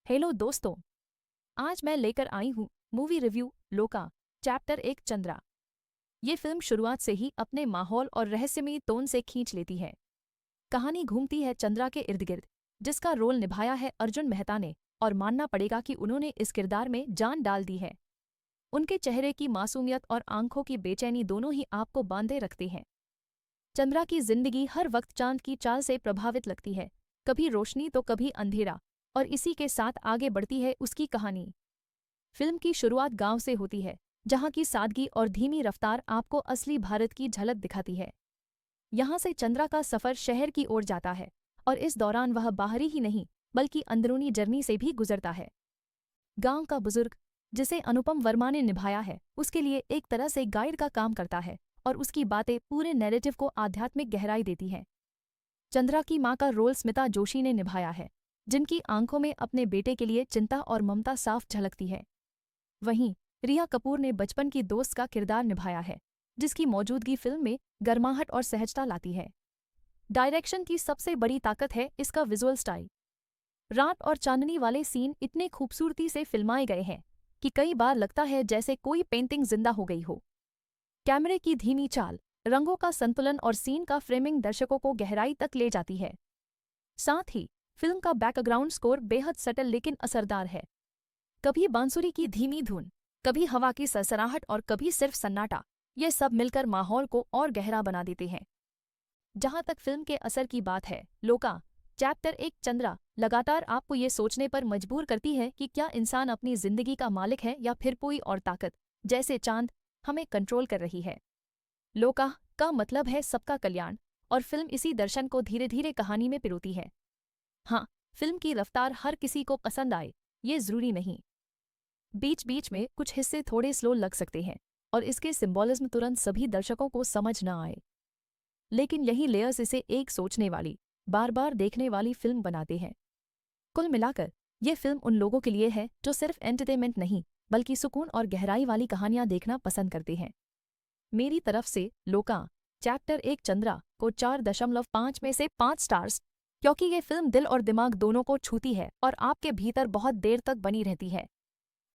Hello दोस्तों, आज मैं लेकर आई हूँ मूवी रिव्यू लोका चैप्टर 1 चंद्रा। ये फिल्म शुरुआत से ही अपने माहौल और रहस्यमयी टोन से खींच लेती है। कहानी घूमती है चंद्रा के इर्द गिर्द, जिसका रोल निभाया है अर्जुन मेहता ने, और मानना पड़ेगा कि उन्होंने इस किरदार में जान डाल दी है। उनके चेहरे की मासूमियत और आंखों की बेचैनी दोनों ही आपको बांधे रखते हैं। चंद्रा की जिंदगी हर वक्त चांद की चाल से प्रभावित लगती है, कभी रोशनी तो कभी अंधेरा, और इसी के साथ आगे बढ़ती है उसकी कहानी। फिल्म की शुरुआत गांव से होती है, जहां की सादगी और धीमी रफ्तार आपको असली भारत की झलक दिखाती है। यहां से चंद्रा का सफर शहर की ओर जाता है, और इस दौरान वह बाहरी ही नहीं बल्कि अंदरूनी जर्नी से भी गुजरता है। गांव का बुजुर्ग, जिसे अनुपम वर्मा ने निभाया है, उसके लिए एक तरह से गाइड का काम करता है, और उसकी बातें पूरे नैरेटिव को आध्यात्मिक गहराई देती हैं। चंद्रा की मां का रोल स्मिता जोशी ने निभाया है, जिनकी आंखों में अपने बेटे के लिए चिंता और ममता साफ झलकती है। वहीं रिया कपूर ने बचपन की दोस्त का किरदार निभाया है, जिसकी मौजूदगी फिल्म में गर्माहट और सहजता लाती है। डायरेक्शन की सबसे बड़ी ताकत है इसका विजुअल स्टाइल। रात और चांदनी वाले सीन इतने खूबसूरती से फिल्माए गए हैं कि कई बार लगता है जैसे कोई पेंटिंग जिंदा हो गई हो। कैमरे की धीमी चाल, रंगों का संतुलन और सीन का फ्रेमिंग दर्शकों को गहराई तक ले जाती है। साथ ही फिल्म का बैकग्राउंड स्कोर बेहद सटल लेकिन असरदार है। कभी बांसुरी की धीमी धुन, कभी हवा की सरसराहट और कभी सिर्फ सन्नाटा, ये सब मिलकर माहौल को और गहरा बना देते हैं। जहां तक फिल्म के असर की बात है, लोका चैप्टर 1 चंद्रा लगातार आपको ये सोचने पर मजबूर करती है कि क्या इंसान अपनी जिंदगी का मालिक है या फिर कोई और ताकत, जैसे चांद, हमें कंट्रोल कर रही है। लोका का मतलब है सबका कल्याण, और फिल्म इसी दर्शन को धीरे धीरे कहानी में पिरोती है। हाँ, फिल्म की रफ्तार हर किसी को पसंद आए, ये जरूरी नहीं। बीच बीच में कुछ हिस्से थोड़े स्लो लग सकते हैं, और इसके सिंबॉलिज्म तुरंत सभी दर्शकों को समझ न आए। लेकिन यही लेयर्स इसे एक सोचने वाली, बार बार देखने वाली फिल्म बनाते हैं। कुल मिलाकर ये फिल्म उन लोगों के लिए है जो सिर्फ एंटरटेनमेंट नहीं बल्कि सुकून और गहराई वाली कहानियां देखना पसंद करते हैं। मेरी तरफ से लोका चैप्टर 1 चंद्रा को 4.5 में से 5 स्टार्स, क्योंकि ये फिल्म दिल और दिमाग दोनों को छूती है और आपके भीतर बहुत देर तक बनी रहती है।